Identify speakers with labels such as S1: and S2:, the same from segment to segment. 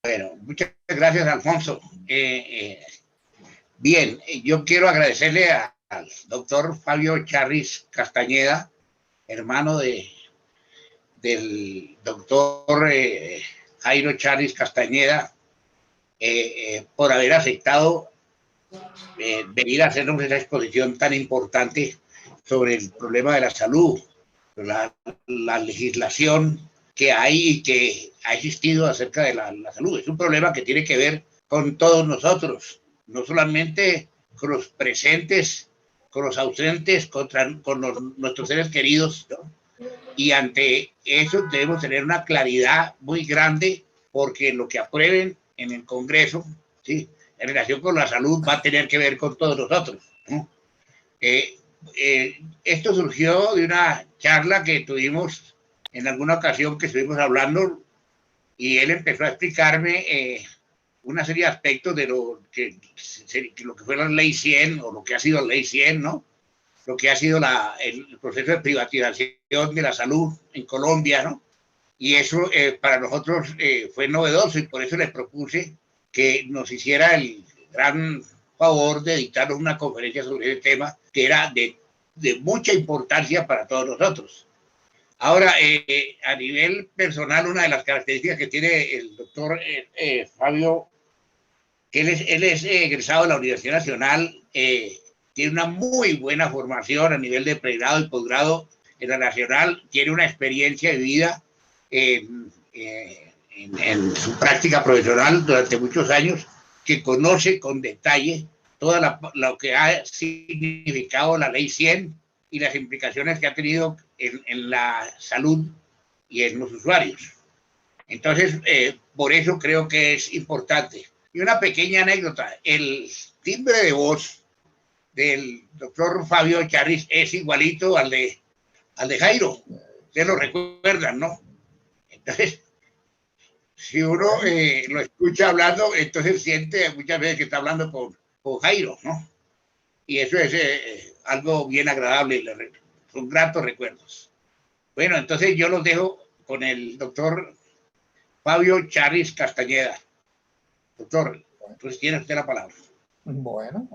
S1: Bueno, muchas gracias, Alfonso. Bien, yo quiero agradecerle al doctor Fabio Charris Castañeda, hermano del doctor Jairo Charris Castañeda, por haber aceptado venir a hacernos esa exposición tan importante sobre el problema de la salud, la legislación que hay y que ha existido acerca de la salud. Es un problema que tiene que ver con todos nosotros, no solamente con los presentes, con los ausentes, nuestros seres queridos, ¿no? Y ante eso debemos tener una claridad muy grande, porque lo que aprueben en el Congreso, ¿sí?, en relación con la salud va a tener que ver con todos nosotros, ¿no? Esto surgió de una charla que tuvimos en alguna ocasión que estuvimos hablando, y él empezó a explicarme una serie de aspectos de lo que fue la ley 100 o lo que ha sido la ley 100, ¿no? Lo que ha sido el proceso de privatización de la salud en Colombia, ¿no? Y eso para nosotros fue novedoso, y por eso le propuse que nos hiciera el gran favor de dictarnos una conferencia sobre ese tema, que era de mucha importancia para todos nosotros. Ahora, a nivel personal, una de las características que tiene el doctor Fabio, que él es egresado de la Universidad Nacional, tiene una muy buena formación a nivel de pregrado y posgrado en la Nacional, tiene una experiencia de vida en su práctica profesional durante muchos años, que conoce con detalle lo que ha significado la ley 100 y las implicaciones que ha tenido en la salud y en los usuarios. Entonces, por eso creo que es importante. Y una pequeña anécdota: el timbre de voz del doctor Fabio Charris es igualito al de Jairo. Ustedes lo recuerdan, ¿no? Entonces, si uno lo escucha hablando, entonces siente muchas veces que está hablando con Jairo, ¿no? Y eso es algo bien agradable, son gratos recuerdos. Bueno, entonces yo los dejo con el doctor Fabio Charris Castañeda. Doctor, pues tiene usted la palabra.
S2: Bueno,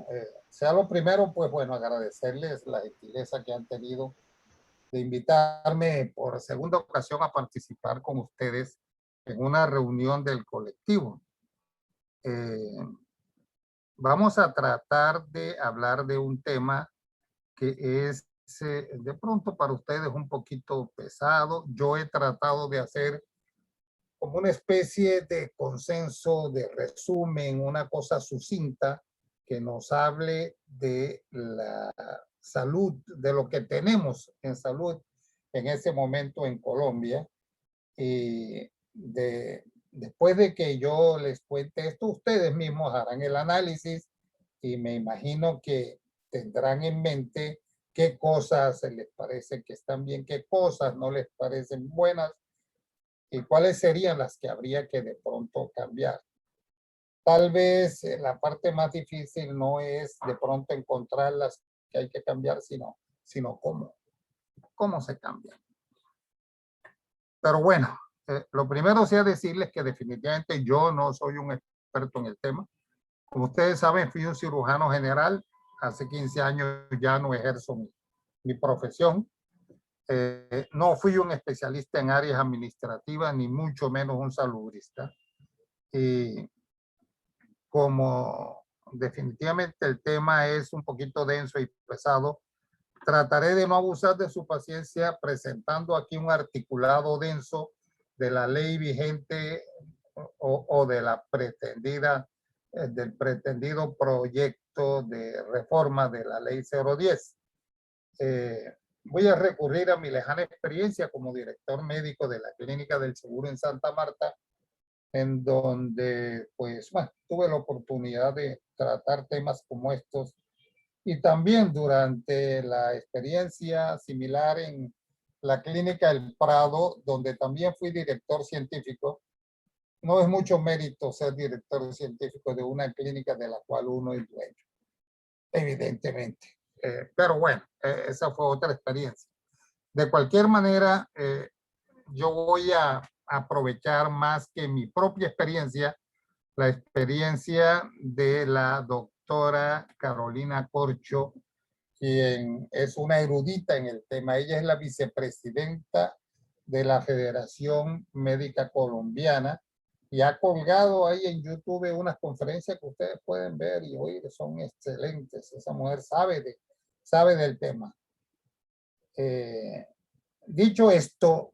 S2: sea lo primero, pues bueno, agradecerles la gentileza que han tenido de invitarme por segunda ocasión a participar con ustedes en una reunión del colectivo. Vamos a tratar de hablar de un tema que es de pronto para ustedes un poquito pesado. Yo he tratado de hacer como una especie de consenso, de resumen, una cosa sucinta que nos hable de la salud, de lo que tenemos en salud en ese momento en Colombia. Y después de que yo les cuente esto, ustedes mismos harán el análisis y me imagino que tendrán en mente qué cosas les parece que están bien, qué cosas no les parecen buenas y cuáles serían las que habría que de pronto cambiar. Tal vez la parte más difícil no es de pronto encontrar las que hay que cambiar, sino cómo se cambia. Pero bueno, lo primero sea decirles que definitivamente yo no soy un experto en el tema. Como ustedes saben, fui un cirujano general. Hace 15 años ya no ejerzo mi profesión. No fui un especialista en áreas administrativas, ni mucho menos un salubrista. Y como definitivamente el tema es un poquito denso y pesado, trataré de no abusar de su paciencia presentando aquí un articulado denso de la ley vigente o de la pretendida, del pretendido proyecto de reforma de la ley 010. Voy a recurrir a mi lejana experiencia como director médico de la Clínica del Seguro en Santa Marta, en donde pues bueno, tuve la oportunidad de tratar temas como estos, y también durante la experiencia similar en la Clínica El Prado, donde también fui director científico. No es mucho mérito ser director científico de una clínica de la cual uno es dueño, evidentemente. Pero bueno, esa fue otra experiencia. De cualquier manera, yo voy a aprovechar más que mi propia experiencia, la experiencia de la doctora Carolina Corcho, quien es una erudita en el tema. Ella es la vicepresidenta de la Federación Médica Colombiana y ha colgado ahí en YouTube unas conferencias que ustedes pueden ver y oír, son excelentes. Esa mujer sabe del tema. Dicho esto,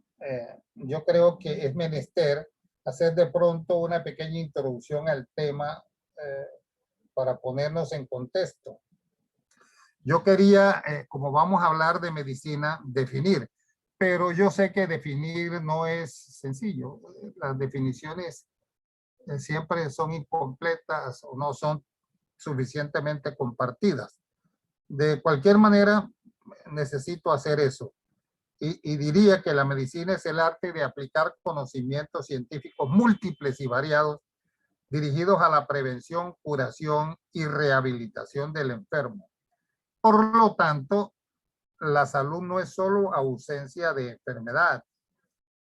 S2: yo creo que es menester hacer de pronto una pequeña introducción al tema para ponernos en contexto. Yo quería, como vamos a hablar de medicina, definir, pero yo sé que definir no es sencillo. Las definiciones siempre son incompletas o no son suficientemente compartidas. De cualquier manera, necesito hacer eso. Y diría que la medicina es el arte de aplicar conocimientos científicos múltiples y variados dirigidos a la prevención, curación y rehabilitación del enfermo. Por lo tanto, la salud no es solo ausencia de enfermedad,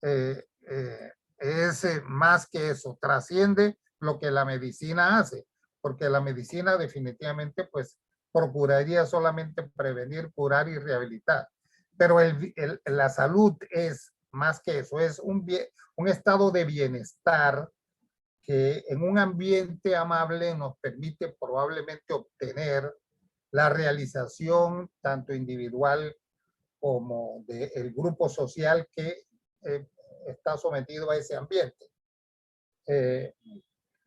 S2: es más que eso, trasciende lo que la medicina hace, porque la medicina definitivamente pues procuraría solamente prevenir, curar y rehabilitar. Pero la salud es más que eso, es un estado de bienestar que en un ambiente amable nos permite probablemente obtener la realización tanto individual como del grupo social que está sometido a ese ambiente.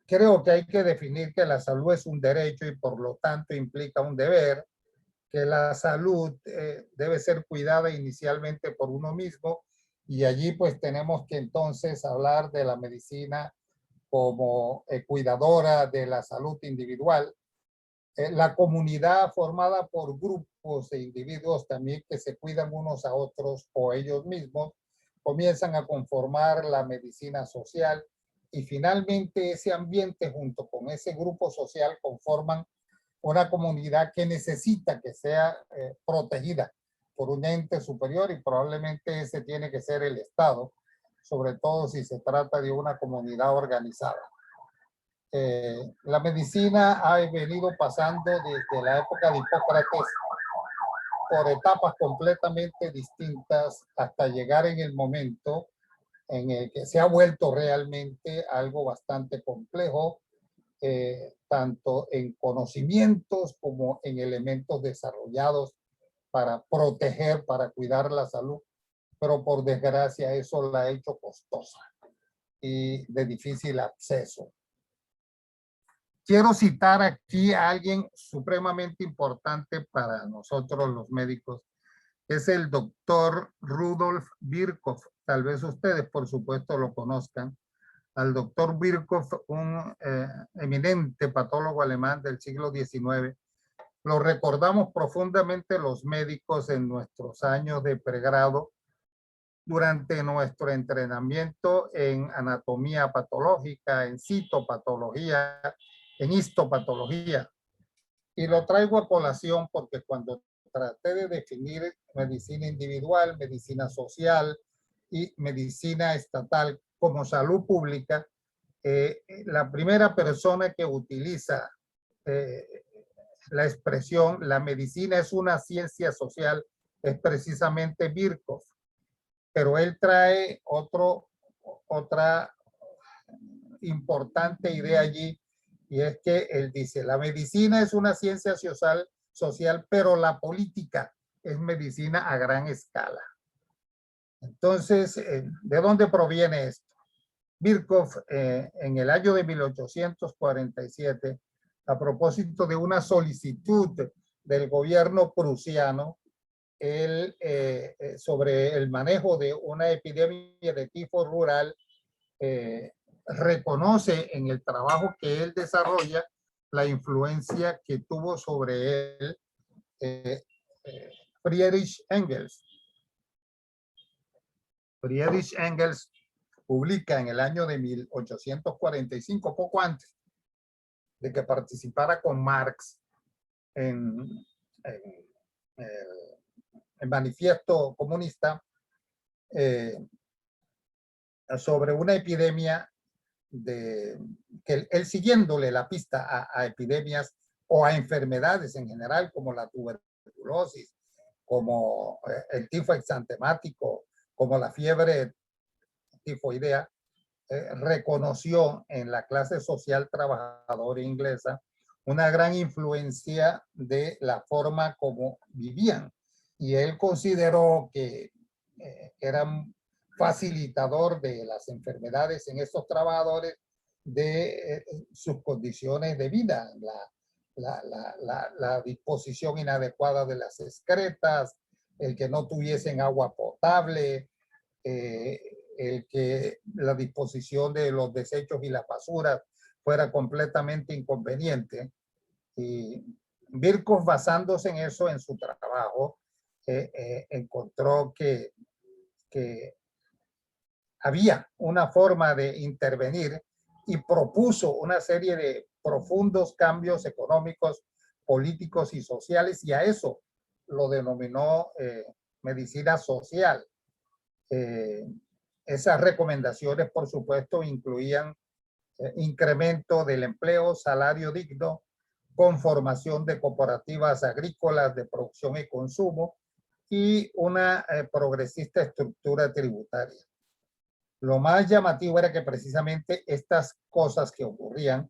S2: Creo que hay que definir que la salud es un derecho y por lo tanto implica un deber, que la salud debe ser cuidada inicialmente por uno mismo y allí pues tenemos que entonces hablar de la medicina como cuidadora de la salud individual. La comunidad formada por grupos e individuos también que se cuidan unos a otros o ellos mismos, comienzan a conformar la medicina social y finalmente ese ambiente junto con ese grupo social conforman una comunidad que necesita que sea protegida por un ente superior y probablemente ese tiene que ser el Estado, sobre todo si se trata de una comunidad organizada. La medicina ha venido pasando desde la época de Hipócrates por etapas completamente distintas hasta llegar en el momento en el que se ha vuelto realmente algo bastante complejo, tanto en conocimientos como en elementos desarrollados para proteger, para cuidar la salud, pero por desgracia eso la ha hecho costosa y de difícil acceso. Quiero citar aquí a alguien supremamente importante para nosotros los médicos, que es el doctor Rudolf Virchow. Tal vez ustedes, por supuesto, lo conozcan. Al doctor Virchow, un eminente patólogo alemán del siglo XIX. Lo recordamos profundamente los médicos en nuestros años de pregrado, durante nuestro entrenamiento en anatomía patológica, en citopatología, en histopatología. Y lo traigo a colación porque cuando traté de definir medicina individual, medicina social y medicina estatal como salud pública, la primera persona que utiliza la expresión la medicina es una ciencia social es precisamente Virchow. Pero él trae otra importante idea allí, y es que él dice, la medicina es una ciencia social, pero la política es medicina a gran escala. Entonces, ¿de dónde proviene esto? Virchow, en el año de 1847, a propósito de una solicitud del gobierno prusiano, él, sobre el manejo de una epidemia de tifo rural, reconoce en el trabajo que él desarrolla la influencia que tuvo sobre él Friedrich Engels. Friedrich Engels publica en el año de 1845, poco antes de que participara con Marx en el manifiesto comunista, sobre una epidemia que él siguiéndole la pista a epidemias o a enfermedades en general, como la tuberculosis, como el tifo exantemático, como la fiebre tifoidea, reconoció en la clase social trabajadora inglesa una gran influencia de la forma como vivían. Y él consideró que era un facilitador de las enfermedades en estos trabajadores de sus condiciones de vida, la disposición inadecuada de las excretas, el que no tuviesen agua potable, el que la disposición de los desechos y las basuras fuera completamente inconveniente. Y Birkhoff, basándose en eso, en su trabajo, encontró que había una forma de intervenir y propuso una serie de profundos cambios económicos, políticos y sociales, y a eso lo denominó medicina social. Esas recomendaciones, por supuesto, incluían incremento del empleo, salario digno, conformación de cooperativas agrícolas de producción y consumo y una progresista estructura tributaria. Lo más llamativo era que precisamente estas cosas que ocurrían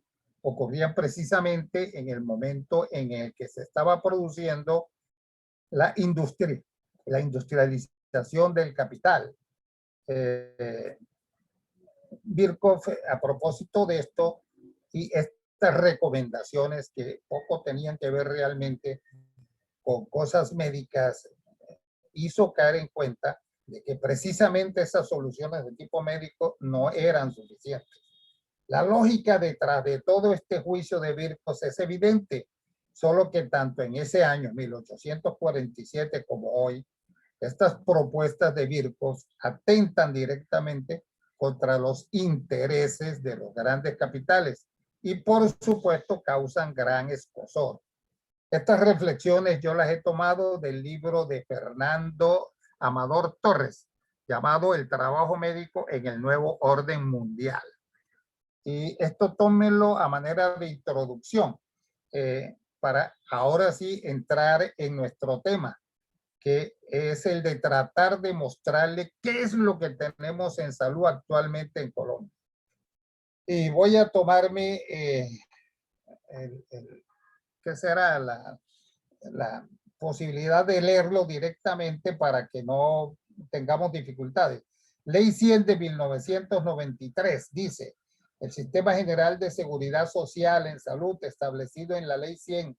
S2: precisamente en el momento en el que se estaba produciendo la industrialización del capital. Birkhoff, a propósito de esto y estas recomendaciones que poco tenían que ver realmente con cosas médicas, hizo caer en cuenta de que precisamente esas soluciones de tipo médico no eran suficientes. La lógica detrás de todo este juicio de Birkhoff es evidente, solo que tanto en ese año, 1847, como hoy, estas propuestas de Birkhoff atentan directamente contra los intereses de los grandes capitales y por supuesto causan gran escozor. Estas reflexiones yo las he tomado del libro de Fernando Amador Torres, llamado El trabajo médico en el nuevo orden mundial. Y esto tómenlo a manera de introducción para ahora sí entrar en nuestro tema, que es el de tratar de mostrarle qué es lo que tenemos en salud actualmente en Colombia. Y voy a tomarme ¿qué será? La posibilidad de leerlo directamente para que no tengamos dificultades. Ley 100 de 1993 dice: el Sistema General de Seguridad Social en Salud, establecido en la Ley 100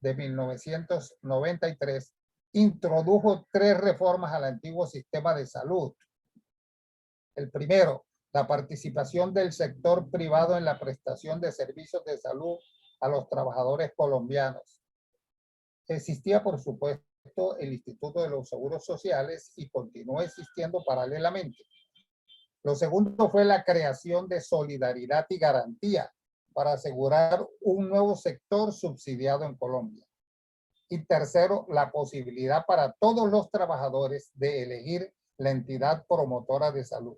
S2: de 1993, introdujo 3 reformas al antiguo sistema de salud. El primero, la participación del sector privado en la prestación de servicios de salud a los trabajadores colombianos. Existía, por supuesto, el Instituto de los Seguros Sociales y continúa existiendo paralelamente. Lo segundo fue la creación de solidaridad y garantía para asegurar un nuevo sector subsidiado en Colombia. Y tercero, la posibilidad para todos los trabajadores de elegir la entidad promotora de salud.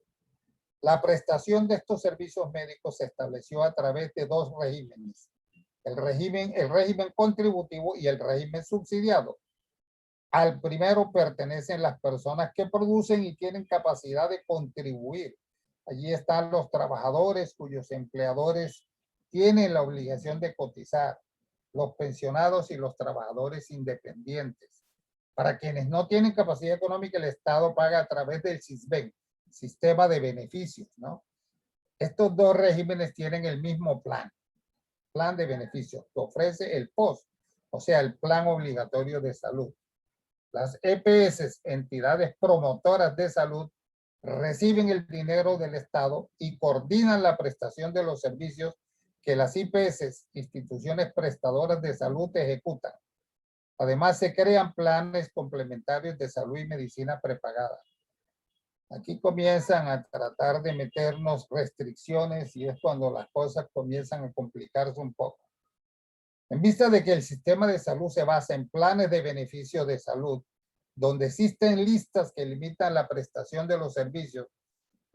S2: La prestación de estos servicios médicos se estableció a través de 2 regímenes: el régimen contributivo y el régimen subsidiado. Al primero pertenecen las personas que producen y tienen capacidad de contribuir. Allí están los trabajadores cuyos empleadores tienen la obligación de cotizar, los pensionados y los trabajadores independientes. Para quienes no tienen capacidad económica, el Estado paga a través del SISBEN, sistema de beneficios, ¿no? Estos 2 regímenes tienen el mismo plan de beneficios que ofrece el POS, o sea, el plan obligatorio de salud. Las EPS, entidades promotoras de salud, reciben el dinero del Estado y coordinan la prestación de los servicios que las IPS, instituciones prestadoras de salud, ejecutan. Además, se crean planes complementarios de salud y medicina prepagada. Aquí comienzan a tratar de meternos restricciones y es cuando las cosas comienzan a complicarse un poco. En vista de que el sistema de salud se basa en planes de beneficio de salud, donde existen listas que limitan la prestación de los servicios,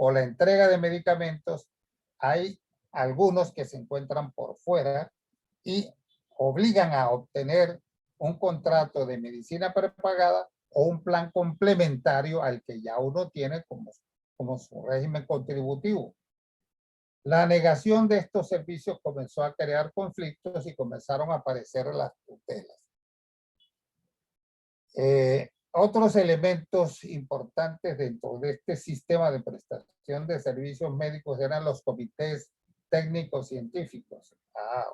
S2: o la entrega de medicamentos, hay algunos que se encuentran por fuera y obligan a obtener un contrato de medicina prepagada o un plan complementario al que ya uno tiene como su régimen contributivo. La negación de estos servicios comenzó a crear conflictos y comenzaron a aparecer las tutelas. Otros elementos importantes dentro de este sistema de prestación de servicios médicos eran los comités técnicos científicos.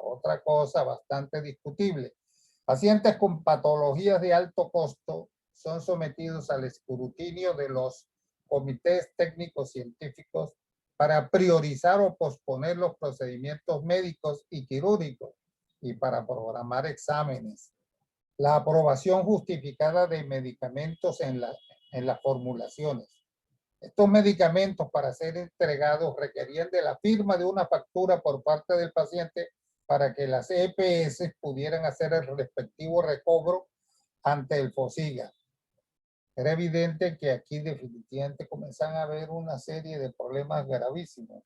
S2: Otra cosa bastante discutible. Pacientes con patologías de alto costo son sometidos al escrutinio de los comités técnicos científicos para priorizar o posponer los procedimientos médicos y quirúrgicos y para programar exámenes. La aprobación justificada de medicamentos en las formulaciones. Estos medicamentos para ser entregados requerían de la firma de una factura por parte del paciente para que las EPS pudieran hacer el respectivo recobro ante el FOSIGA. Era evidente que aquí definitivamente comenzaban a haber una serie de problemas gravísimos.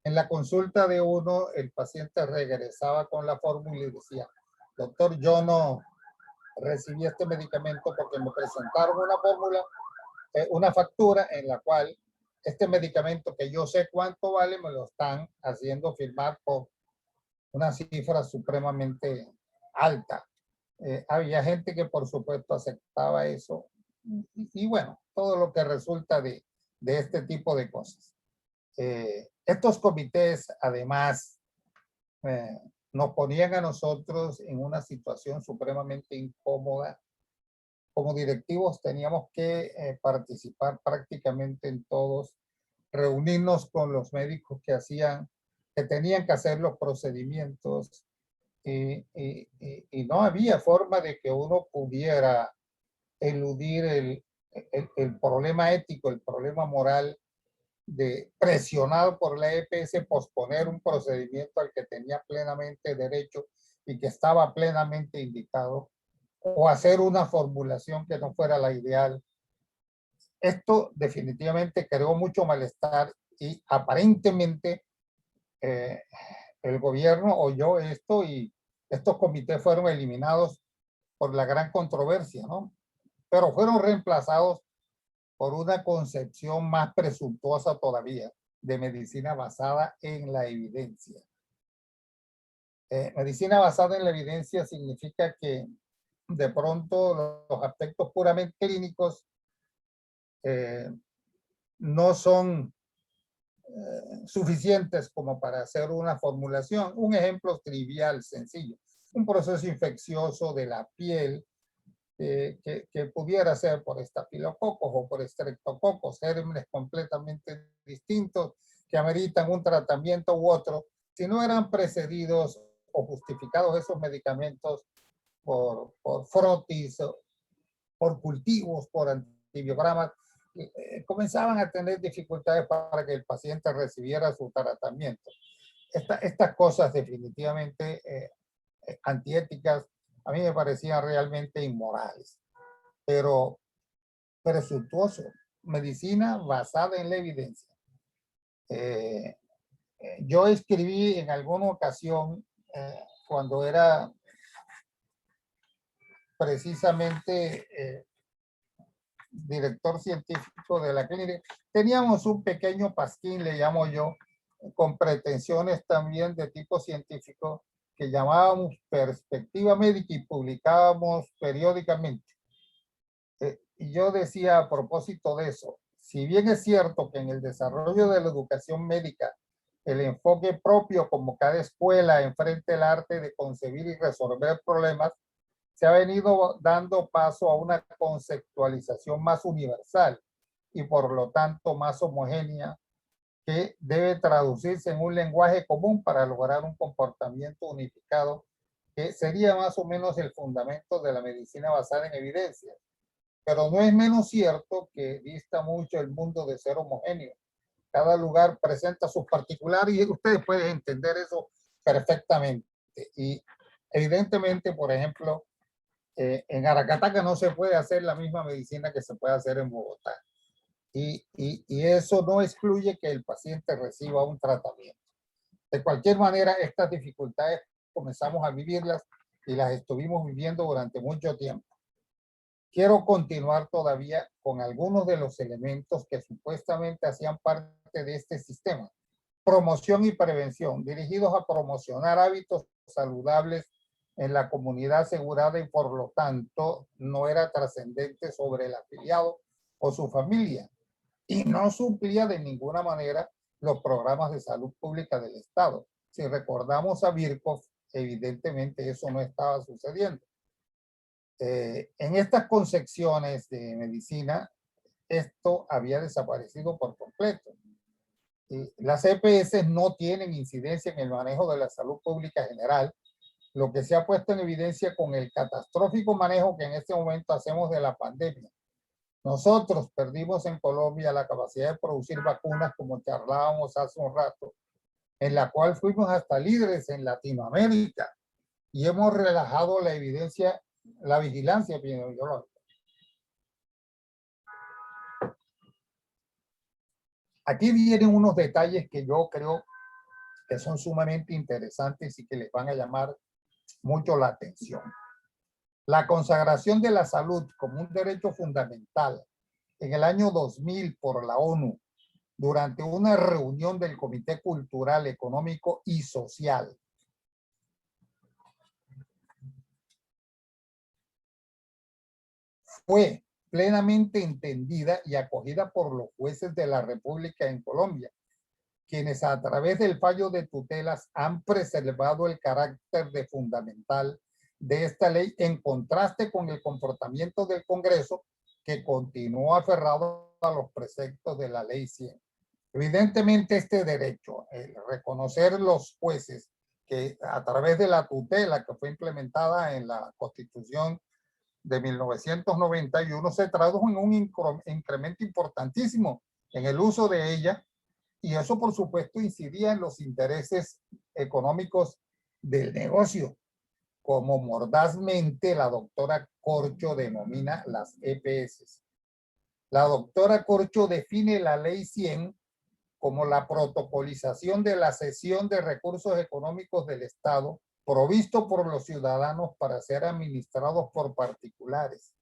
S2: En la consulta de uno, el paciente regresaba con la fórmula y decía, doctor, yo no recibí este medicamento porque me presentaron una fórmula, una factura en la cual este medicamento que yo sé cuánto vale me lo están haciendo firmar por una cifra supremamente alta. Había gente que por supuesto aceptaba eso y bueno, todo lo que resulta de este tipo de cosas. Estos comités además nos ponían a nosotros en una situación supremamente incómoda. Como directivos teníamos que participar prácticamente en todos, reunirnos con los médicos que tenían que hacer los procedimientos y no había forma de que uno pudiera eludir el problema ético, el problema moral de presionado por la EPS posponer un procedimiento al que tenía plenamente derecho y que estaba plenamente indicado o hacer una formulación que no fuera la ideal. Esto definitivamente creó mucho malestar y aparentemente el gobierno oyó esto y estos comités fueron eliminados por la gran controversia, ¿no? Pero fueron reemplazados por una concepción más presuntuosa todavía de medicina basada en la evidencia. Medicina basada en la evidencia significa que de pronto los aspectos puramente clínicos no son suficientes como para hacer una formulación. Un ejemplo trivial, sencillo. Un proceso infeccioso de la piel que pudiera ser por estafilococos o por estreptococos, gérmenes completamente distintos que ameritan un tratamiento u otro, si no eran precedidos o justificados esos medicamentos por frotis, por cultivos, por antibiogramas, comenzaban a tener dificultades para que el paciente recibiera su tratamiento. Estas cosas definitivamente antiéticas a mí me parecían realmente inmorales, pero presuntuoso. Medicina basada en la evidencia. Yo escribí en alguna ocasión, cuando era precisamente director científico de la clínica, teníamos un pequeño pasquín, le llamo yo, con pretensiones también de tipo científico, que llamábamos Perspectiva Médica y publicábamos periódicamente. Y yo decía a propósito de eso, si bien es cierto que en el desarrollo de la educación médica, el enfoque propio como cada escuela enfrenta el arte de concebir y resolver problemas, se ha venido dando paso a una conceptualización más universal y por lo tanto más homogénea, que debe traducirse en un lenguaje común para lograr un comportamiento unificado, que sería más o menos el fundamento de la medicina basada en evidencia. Pero no es menos cierto que dista mucho el mundo de ser homogéneo. Cada lugar presenta sus particulares y ustedes pueden entender eso perfectamente. Y evidentemente, por ejemplo, en Aracataca no se puede hacer la misma medicina que se puede hacer en Bogotá. y eso no excluye que el paciente reciba un tratamiento. De cualquier manera, estas dificultades comenzamos a vivirlas y las estuvimos viviendo durante mucho tiempo. Quiero continuar todavía con algunos de los elementos que supuestamente hacían parte de este sistema. Promoción y prevención, dirigidos a promocionar hábitos saludables en la comunidad asegurada y por lo tanto no era trascendente sobre el afiliado o su familia y no suplía de ninguna manera los programas de salud pública del Estado. Si recordamos a Virchow, evidentemente eso no estaba sucediendo. En estas concepciones de medicina, esto había desaparecido por completo. Las EPS no tienen incidencia en el manejo de la salud pública general, lo que se ha puesto en evidencia con el catastrófico manejo que en este momento hacemos de la pandemia. Nosotros perdimos en Colombia la capacidad de producir vacunas, como charlábamos hace un rato, en la cual fuimos hasta líderes en Latinoamérica y hemos relajado la evidencia, la vigilancia epidemiológica. Aquí vienen unos detalles que yo creo que son sumamente interesantes y que les van a llamar mucho la atención. La consagración de la salud como un derecho fundamental en el año 2000 por la ONU durante una reunión del Comité Cultural, Económico y Social. Fue plenamente entendida y acogida por los jueces de la República en Colombia, quienes a través del fallo de tutelas han preservado el carácter de fundamental de esta ley en contraste con el comportamiento del Congreso, que continuó aferrado a los preceptos de la Ley 100. Evidentemente este derecho, el reconocer los jueces que a través de la tutela que fue implementada en la Constitución de 1991 se tradujo en un incremento importantísimo en el uso de ella, y eso por supuesto incidía en los intereses económicos del negocio, como mordazmente la doctora Corcho denomina las EPS. La doctora Corcho define la Ley 100 como la protocolización de la cesión de recursos económicos del Estado provisto por los ciudadanos para ser administrados por particulares.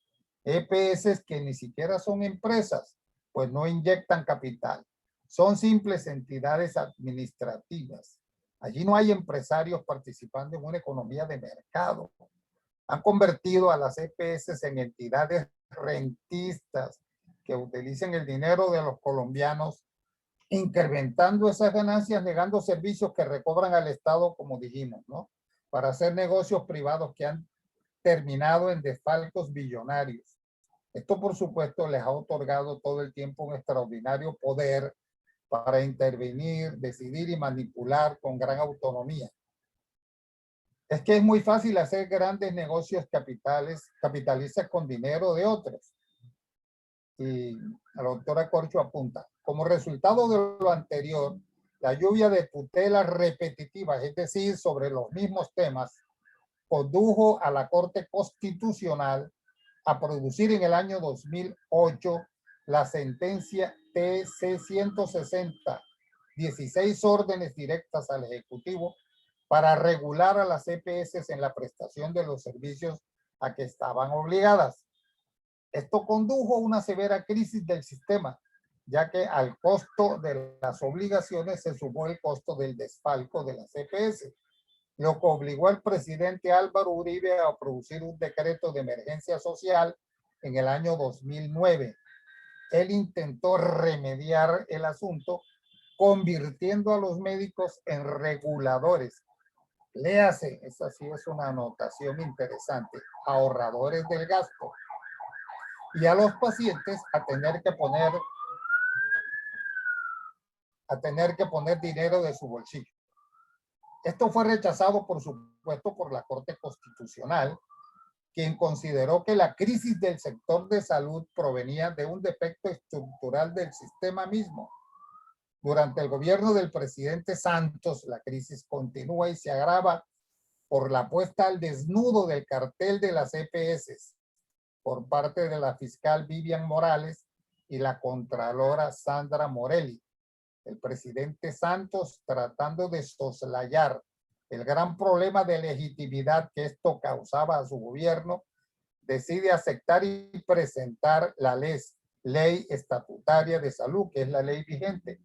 S2: EPS que ni siquiera son empresas, pues no inyectan capital. Son simples entidades administrativas. Allí no hay empresarios participando en una economía de mercado. Han convertido a las EPS en entidades rentistas que utilizan el dinero de los colombianos, incrementando esas ganancias, negando servicios que recobran al Estado, como dijimos, ¿no? Para hacer negocios privados que han terminado en desfalcos billonarios. Esto, por supuesto, les ha otorgado todo el tiempo un extraordinario poder para intervenir, decidir y manipular con gran autonomía. Es que es muy fácil hacer grandes negocios capitalistas con dinero de otros. Y la doctora Corcho apunta, como resultado de lo anterior, la lluvia de tutelas repetitivas, es decir, sobre los mismos temas, condujo a la Corte Constitucional a producir en el año 2008 la sentencia TC 160, 16 órdenes directas al Ejecutivo para regular a las EPS en la prestación de los servicios a que estaban obligadas. Esto condujo a una severa crisis del sistema, ya que al costo de las obligaciones se sumó el costo del desfalco de las EPS, lo que obligó al presidente Álvaro Uribe a producir un decreto de emergencia social en el año 2009. Él intentó remediar el asunto convirtiendo a los médicos en reguladores. Léase, esa sí es una anotación interesante, ahorradores del gasto. Y a los pacientes a tener que poner dinero de su bolsillo. Esto fue rechazado, por supuesto, por la Corte Constitucional, quien consideró que la crisis del sector de salud provenía de un defecto estructural del sistema mismo. Durante el gobierno del presidente Santos, la crisis continúa y se agrava por la puesta al desnudo del cartel de las EPS por parte de la fiscal Vivian Morales y la contralora Sandra Morelli. El presidente Santos, tratando de soslayar el gran problema de legitimidad que esto causaba a su gobierno, decide aceptar y presentar la ley estatutaria de salud, que es la ley vigente,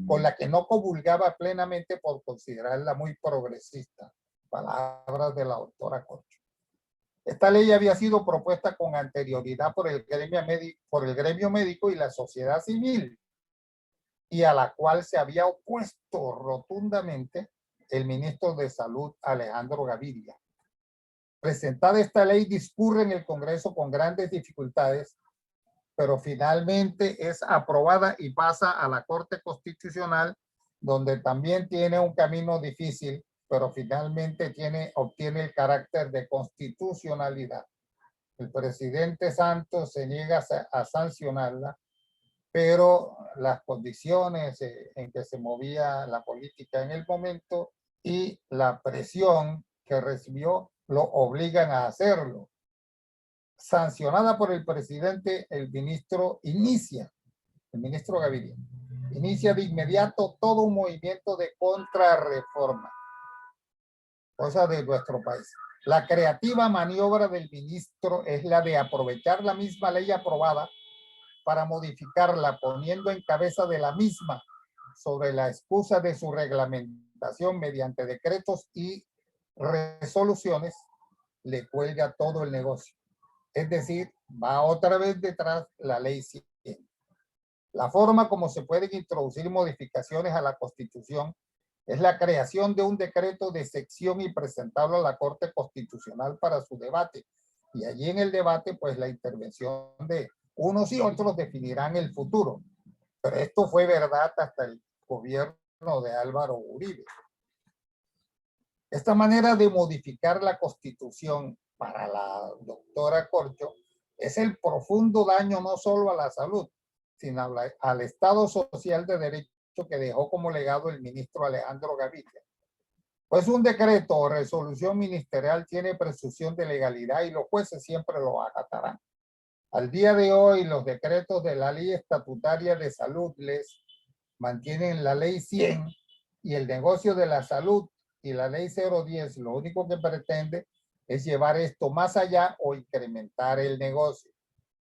S2: con la que no comulgaba plenamente por considerarla muy progresista. Palabras de la doctora Corcho. Esta ley había sido propuesta con anterioridad por el gremio médico y la sociedad civil, y a la cual se había opuesto rotundamente el ministro de Salud, Alejandro Gaviria. Presentada esta ley, discurre en el Congreso con grandes dificultades, pero finalmente es aprobada y pasa a la Corte Constitucional, donde también tiene un camino difícil, pero finalmente obtiene el carácter de constitucionalidad. El presidente Santos se niega a sancionarla, pero las condiciones en que se movía la política en el momento y la presión que recibió lo obligan a hacerlo. Sancionada por el presidente, el ministro Gaviria, inicia de inmediato todo un movimiento de contrarreforma, cosa de nuestro país. La creativa maniobra del ministro es la de aprovechar la misma ley aprobada para modificarla, poniendo en cabeza de la misma, sobre la excusa de su reglamentación mediante decretos y resoluciones, le cuelga todo el negocio. Es decir, va otra vez detrás la ley 100. La forma como se pueden introducir modificaciones a la Constitución es la creación de un decreto de sección y presentarlo a la Corte Constitucional para su debate. Y allí en el debate, pues la intervención de unos y otros definirán el futuro. Pero esto fue verdad hasta el gobierno de Álvaro Uribe. Esta manera de modificar la Constitución para la doctora Corcho es el profundo daño no solo a la salud, sino al Estado social de derecho que dejó como legado el ministro Alejandro Gaviria. Pues un decreto o resolución ministerial tiene presunción de legalidad y los jueces siempre lo acatarán. Al día de hoy, los decretos de la ley estatutaria de salud les mantienen la ley 100 y el negocio de la salud y la ley 010 lo único que pretende es llevar esto más allá o incrementar el negocio.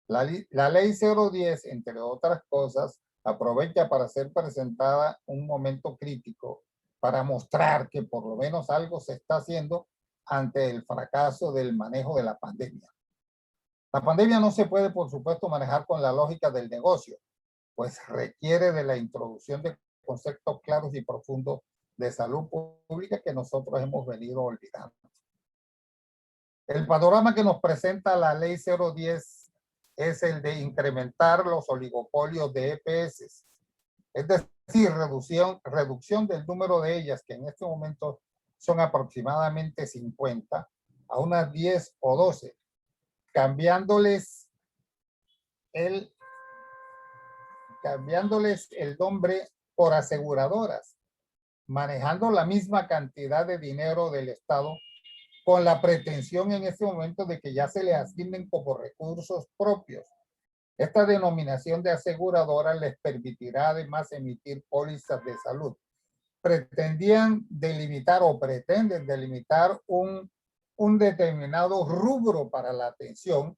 S2: La ley 010, entre otras cosas, aprovecha para ser presentada un momento crítico para mostrar que por lo menos algo se está haciendo ante el fracaso del manejo de la pandemia. La pandemia no se puede, por supuesto, manejar con la lógica del negocio, pues requiere de la introducción de conceptos claros y profundos de salud pública que nosotros hemos venido olvidando. El panorama que nos presenta la ley 010 es el de incrementar los oligopolios de EPS, es decir, reducción del número de ellas, que en este momento son aproximadamente 50, a unas 10 o 12, cambiándoles el nombre por aseguradoras, manejando la misma cantidad de dinero del Estado con la pretensión en este momento de que ya se le asignen como recursos propios. Esta denominación de aseguradora les permitirá además emitir pólizas de salud. Pretendían delimitar o pretenden delimitar un determinado rubro para la atención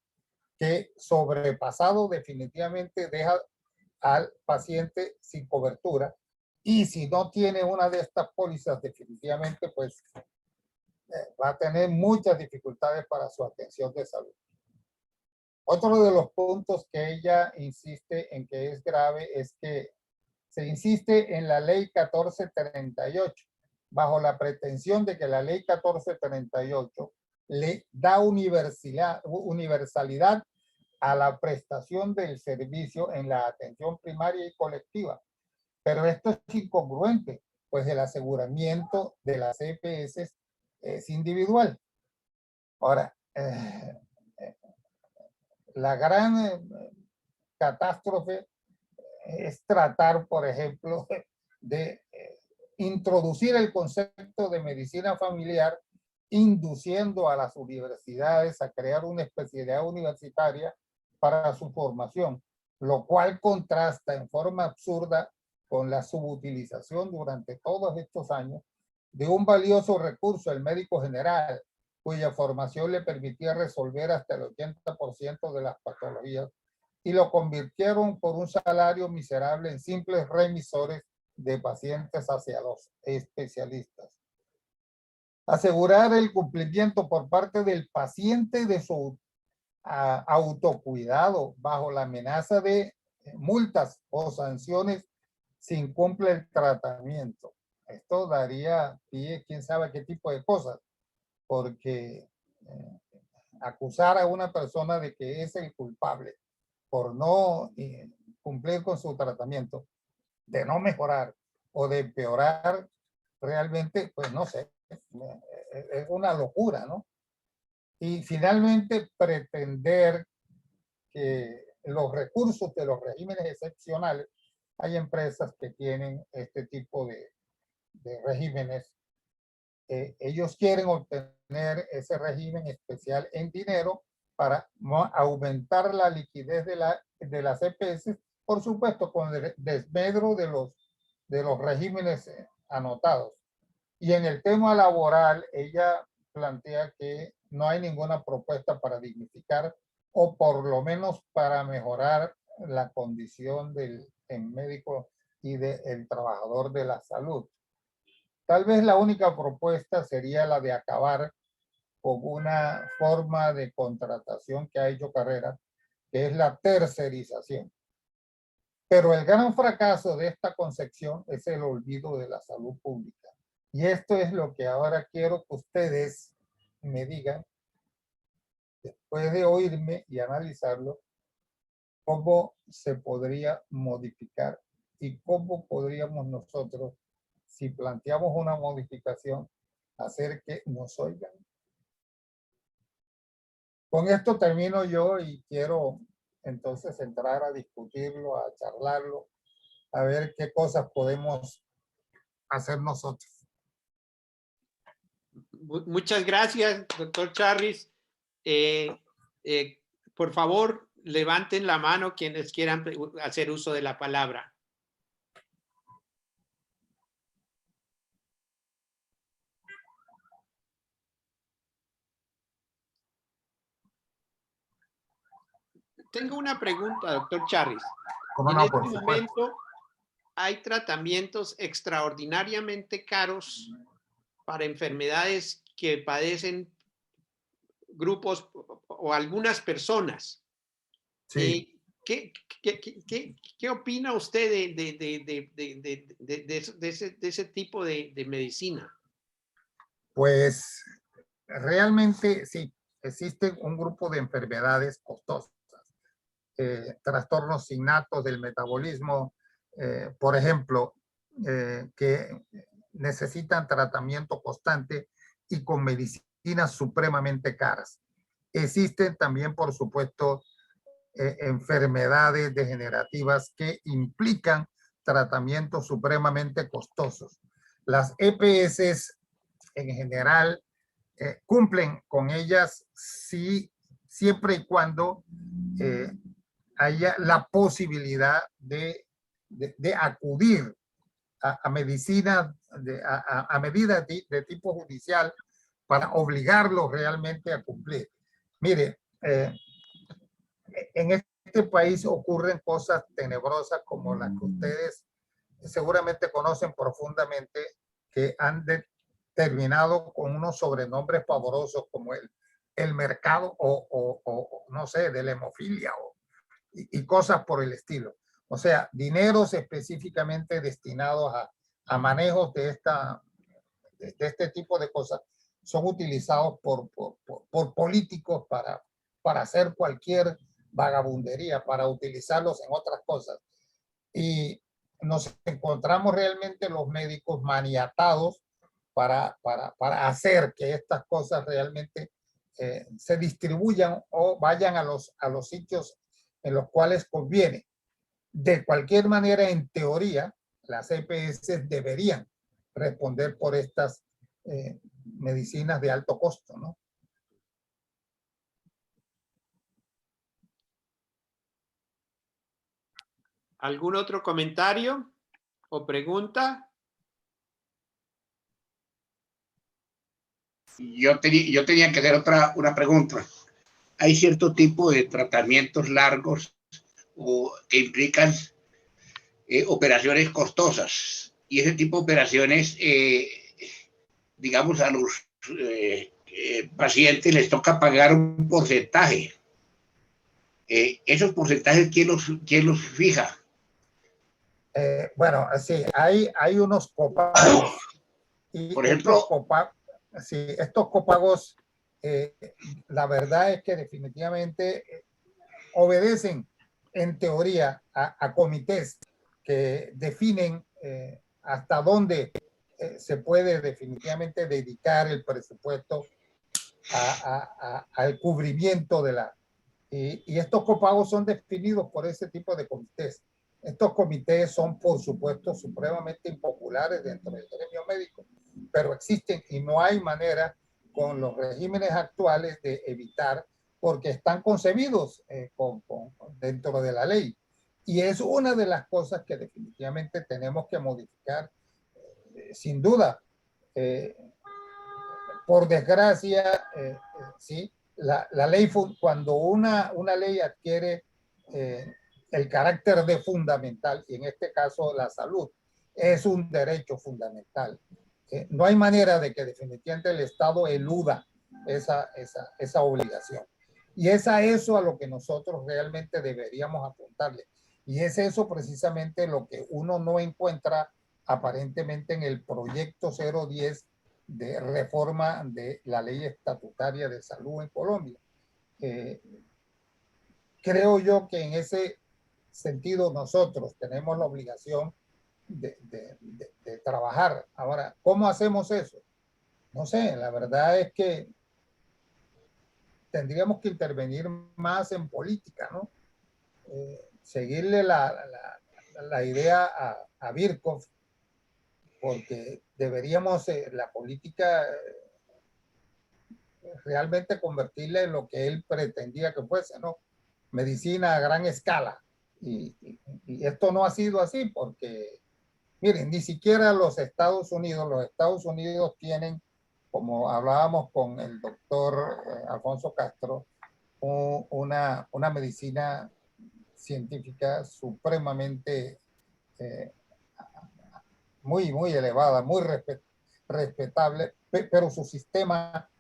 S2: que sobrepasado definitivamente deja al paciente sin cobertura, y si no tiene una de estas pólizas definitivamente pues va a tener muchas dificultades para su atención de salud. Otro de los puntos que ella insiste en que es grave es que se insiste en la ley 1438 bajo la pretensión de que la ley 1438 le da universalidad a la prestación del servicio en la atención primaria y colectiva. Pero esto es incongruente, pues el aseguramiento de las EPS es individual. Ahora, la gran catástrofe es tratar, por ejemplo, de introducir el concepto de medicina familiar, induciendo a las universidades a crear una especialidad universitaria para su formación, lo cual contrasta en forma absurda con la subutilización durante todos estos años de un valioso recurso, el médico general, cuya formación le permitía resolver hasta el 80% de las patologías, y lo convirtieron por un salario miserable en simples remisores de pacientes hacia los especialistas. Asegurar el cumplimiento por parte del paciente de su autocuidado bajo la amenaza de multas o sanciones si incumple el tratamiento. Esto daría pie, quién sabe qué tipo de cosas, porque acusar a una persona de que es el culpable por no cumplir con su tratamiento, de no mejorar o de empeorar, realmente, pues no sé, es una locura, ¿no? Y finalmente pretender que los recursos de los regímenes excepcionales, hay empresas que tienen este tipo de regímenes, ellos quieren obtener ese régimen especial en dinero para aumentar la liquidez de las EPS, por supuesto con el desmedro de los regímenes anotados. Y en el tema laboral, ella plantea que no hay ninguna propuesta para dignificar o por lo menos para mejorar la condición del médico y del trabajador de la salud. Tal vez la única propuesta sería la de acabar con una forma de contratación que ha hecho Carrera, que es la tercerización. Pero el gran fracaso de esta concepción es el olvido de la salud pública. Y esto es lo que ahora quiero que ustedes me digan, después de oírme y analizarlo, cómo se podría modificar y cómo podríamos nosotros, si planteamos una modificación, hacer que nos oigan. Con esto termino yo y quiero entonces entrar a discutirlo, a charlarlo, a ver qué cosas podemos hacer nosotros.
S3: Muchas gracias, doctor Charris. Por favor, levanten la mano quienes quieran hacer uso de la palabra. Tengo una pregunta, doctor Charris.
S2: ¿Cómo
S3: En
S2: no?
S3: este
S2: Por supuesto.
S3: momento hay tratamientos extraordinariamente caros para enfermedades que padecen grupos o algunas personas.
S2: Sí.
S3: ¿Qué opina usted de ese tipo de medicina?
S2: Pues realmente sí, existe un grupo de enfermedades costosas, trastornos innatos del metabolismo, por ejemplo, que necesitan tratamiento constante y con medicinas supremamente caras. Existen también, por supuesto, enfermedades degenerativas que implican tratamientos supremamente costosos. Las EPS en general cumplen con ellas siempre y cuando haya la posibilidad de acudir a medicina, a medidas de tipo judicial para obligarlos realmente a cumplir. Mire, en este país ocurren cosas tenebrosas como las que ustedes seguramente conocen profundamente, que han terminado con unos sobrenombres pavorosos como el mercado o no sé, de la hemofilia y cosas por el estilo. O sea, dineros específicamente destinados a manejos de este tipo de cosas son utilizados por políticos para hacer cualquier vagabundería, para utilizarlos en otras cosas. Y nos encontramos realmente los médicos maniatados para hacer que estas cosas realmente se distribuyan o vayan a los sitios en los cuales conviene. De cualquier manera, en teoría, las EPS deberían responder por estas medicinas de alto costo, ¿no?
S3: ¿Algún otro comentario o pregunta?
S1: Yo tenía que hacer una pregunta. Hay cierto tipo de tratamientos largos o que implican operaciones costosas. Y ese tipo de operaciones, digamos, a los pacientes les toca pagar un porcentaje. Esos porcentajes, quién los fija?
S2: Bueno, sí, hay unos copagos y
S1: Por ejemplo,
S2: estos copagos, la verdad es que definitivamente obedecen en teoría a comités que definen hasta dónde se puede definitivamente dedicar el presupuesto al cubrimiento de la... Y estos copagos son definidos por ese tipo de comités. Estos comités son, por supuesto, supremamente impopulares dentro del gremio médico, pero existen y no hay manera con los regímenes actuales de evitar, porque están concebidos dentro de la ley. Y es una de las cosas que definitivamente tenemos que modificar, sin duda. Por desgracia, sí, la ley, cuando una ley adquiere el carácter de fundamental, y en este caso la salud, es un derecho fundamental. No hay manera de que definitivamente el Estado eluda esa obligación. Y es a eso a lo que nosotros realmente deberíamos apuntarle. Y es eso precisamente lo que uno no encuentra aparentemente en el proyecto 010 de reforma de la ley estatutaria de salud en Colombia. Creo yo que en ese sentido nosotros tenemos la obligación de trabajar. Ahora, ¿cómo hacemos eso? No sé, la verdad es que tendríamos que intervenir más en política, ¿no? Seguirle la idea a Birkhoff, porque deberíamos, la política, realmente convertirla en lo que él pretendía que fuese, ¿no? Medicina a gran escala. Y esto no ha sido así porque, miren, ni siquiera los Estados Unidos tienen, como hablábamos con el doctor Alfonso Castro, una medicina científica supremamente muy elevada, muy respetable, pero su sistema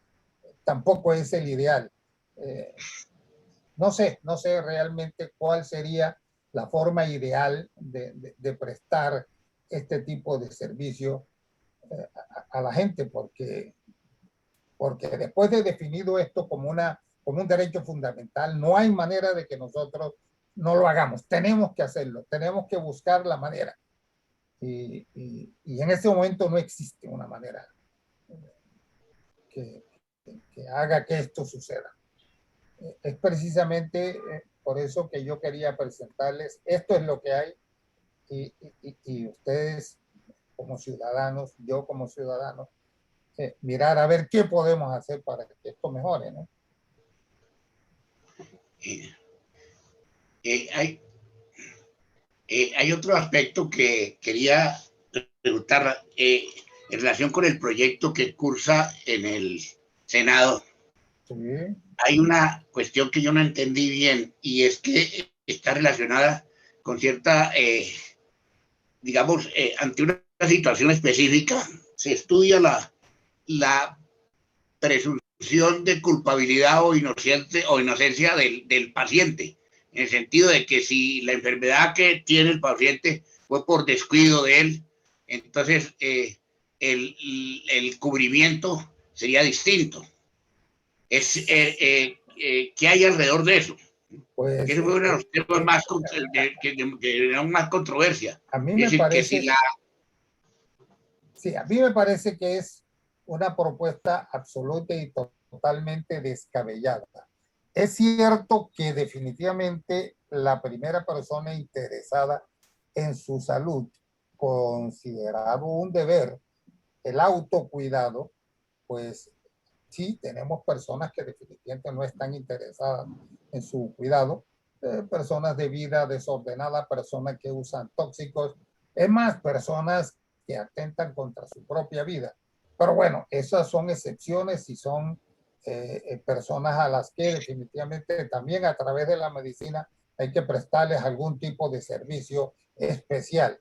S2: tampoco es el ideal. Eh, no sé realmente cuál sería la forma ideal de prestar este tipo de servicio a la gente, porque después de definido esto como un derecho fundamental, no hay manera de que nosotros no lo hagamos. Tenemos que hacerlo, tenemos que buscar la manera. Y en este momento no existe una manera que, que haga que esto suceda. Es precisamente por eso que yo quería presentarles, esto es lo que hay, y ustedes como ciudadanos, yo como ciudadano, mirar a ver qué podemos hacer para que esto mejore, ¿no?
S1: Hay, hay otro aspecto que quería preguntar en relación con el proyecto que cursa en el Senado.
S2: Sí.
S1: Hay una cuestión que yo no entendí bien y es que está relacionada con cierta, digamos, ante una situación específica, se estudia la presunción de culpabilidad o inocencia del paciente, en el sentido de que si la enfermedad que tiene el paciente fue por descuido de él, entonces el cubrimiento sería distinto. ¿Qué hay alrededor de eso?
S2: Pues
S1: Ese fue uno de los temas más que eran más controversia.
S2: a mí
S1: Es
S2: me
S1: decir, que si
S2: parece, sí, a mí me parece que es una propuesta absoluta y totalmente descabellada. Es cierto que definitivamente la primera persona interesada en su salud, considerado un deber, el autocuidado, pues sí, tenemos personas que definitivamente no están interesadas en su cuidado, personas de vida desordenada, personas que usan tóxicos, es más, personas que atentan contra su propia vida. Pero bueno, esas son excepciones y son personas a las que definitivamente también a través de la medicina hay que prestarles algún tipo de servicio especial.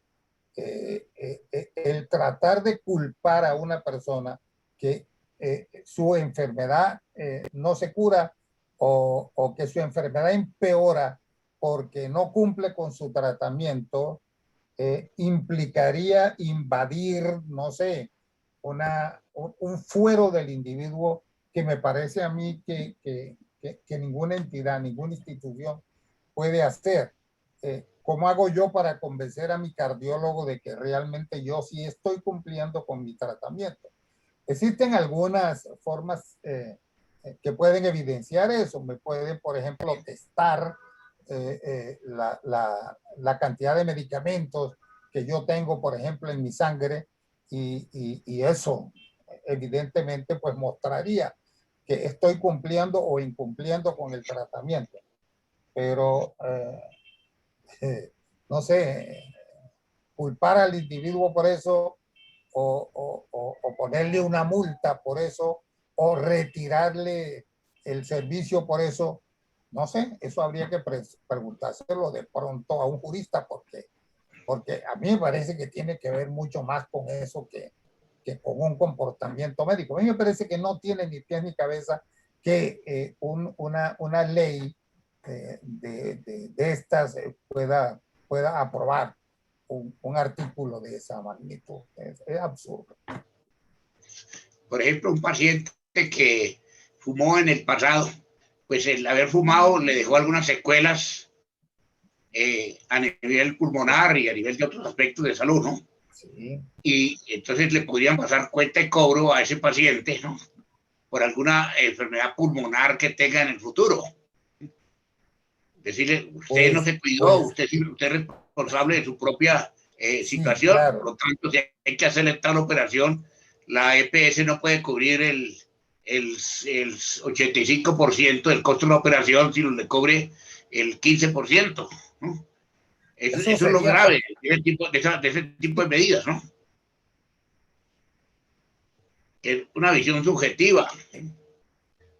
S2: El tratar de culpar a una persona que su enfermedad no se cura o que su enfermedad empeora porque no cumple con su tratamiento, implicaría invadir, no sé, un fuero del individuo que me parece a mí que ninguna entidad, ninguna institución puede hacer. ¿Cómo hago yo para convencer a mi cardiólogo de que realmente yo sí estoy cumpliendo con mi tratamiento? Existen algunas formas que pueden evidenciar eso. Me pueden, por ejemplo, testar la cantidad de medicamentos que yo tengo, por ejemplo, en mi sangre y eso evidentemente pues mostraría que estoy cumpliendo o incumpliendo con el tratamiento. Pero no sé, culpar al individuo por eso o ponerle una multa por eso o retirarle el servicio por eso, no sé, eso habría que preguntárselo de pronto a un jurista porque a mí me parece que tiene que ver mucho más con eso que con un comportamiento médico. A mí me parece que no tiene ni pies ni cabeza que una ley de estas pueda aprobar un artículo de esa magnitud. Es absurdo.
S1: Por ejemplo, un paciente que fumó en el pasado, pues el haber fumado le dejó algunas secuelas a nivel pulmonar y a nivel de otros aspectos de salud, ¿no?
S2: Sí.
S1: Y entonces le podrían pasar cuenta de cobro a ese paciente, ¿no? Por alguna enfermedad pulmonar que tenga en el futuro. Decirle, usted no se cuidó, usted es responsable de su propia situación,
S2: claro.
S1: por lo tanto, si hay que hacerle tal operación, la EPS no puede cubrir el 85% del costo de la operación, sino le cobre el 15%, ¿no? Eso es lo grave de ese tipo de medidas, ¿no? Es una visión subjetiva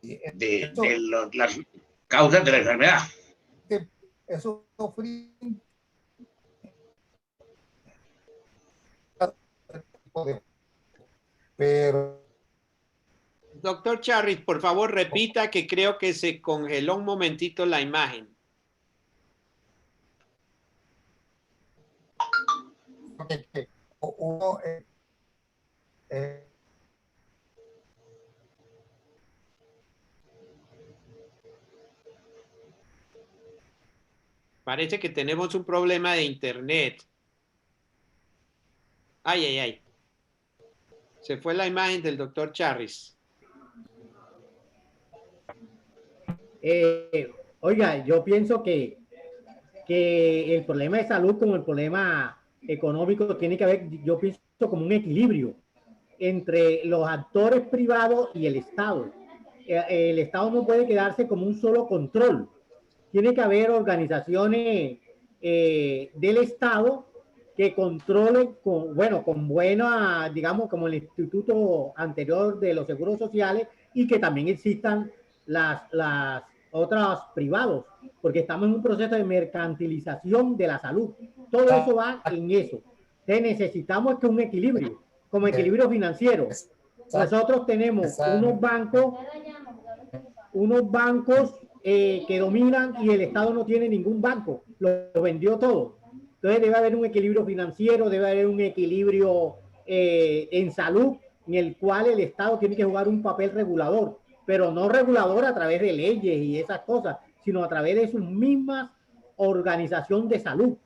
S1: de las causas de la enfermedad.
S2: Eso pero
S3: Doctor Charris, por favor repita que creo que se congeló un momentito la imagen.
S2: uno
S3: Parece que tenemos un problema de internet. Ay, ay, ay. Se fue la imagen del doctor Charris.
S4: Oiga, yo pienso que el problema de salud como el problema económico tiene que haber, yo pienso, como un equilibrio entre los actores privados y el Estado. El Estado no puede quedarse como un solo control. Tiene que haber organizaciones del Estado que controlen con buena, digamos, como el instituto anterior de los seguros sociales, y que también existan las otras privados, porque estamos en un proceso de mercantilización de la salud. Todo eso va en eso. Entonces necesitamos que un equilibrio, como equilibrio financiero. Nosotros tenemos unos bancos que dominan y el Estado no tiene ningún banco, lo vendió todo. Entonces debe haber un equilibrio financiero, debe haber un equilibrio en salud, en el cual el Estado tiene que jugar un papel regulador, pero no regulador a través de leyes y esas cosas, sino a través de sus mismas organización de salud,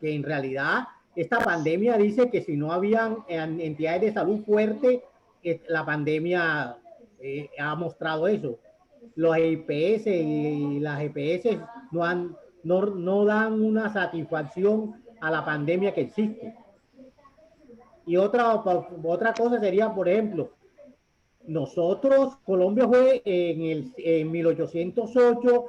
S4: que en realidad esta pandemia dice que si no habían entidades de salud fuertes, la pandemia ha mostrado eso. Los IPS y las EPS no dan una satisfacción a la pandemia que existe. Y otra cosa sería, por ejemplo, nosotros, Colombia fue en 1808,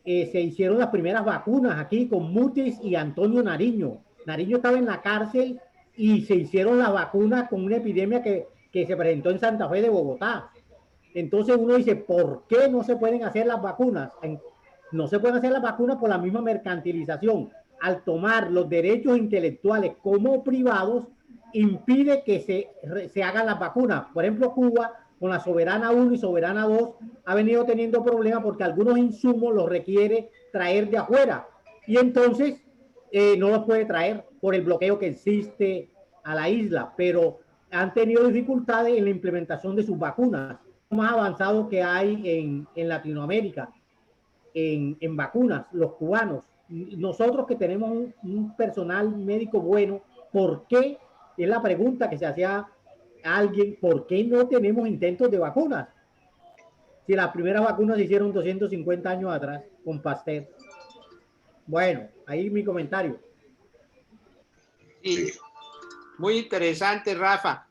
S4: se hicieron las primeras vacunas aquí con Mutis y Antonio Nariño. Nariño estaba en la cárcel y se hicieron las vacunas con una epidemia que se presentó en Santa Fe de Bogotá. Entonces uno dice, ¿por qué no se pueden hacer las vacunas? No se pueden hacer las vacunas por la misma mercantilización. Al tomar los derechos intelectuales como privados, impide que se hagan las vacunas. Por ejemplo, Cuba, con la Soberana 1 y Soberana 2, ha venido teniendo problemas porque algunos insumos los requiere traer de afuera. Y entonces no los puede traer por el bloqueo que existe a la isla. Pero han tenido dificultades en la implementación de sus vacunas. Más avanzado que hay en Latinoamérica en vacunas, los cubanos. Nosotros que tenemos un personal médico bueno, ¿por qué? Es la pregunta que se hacía alguien, ¿por qué no tenemos intentos de vacunas? Si las primeras vacunas se hicieron 250 años atrás con Pasteur. Bueno, ahí mi comentario.
S3: Sí. Muy interesante, Rafa.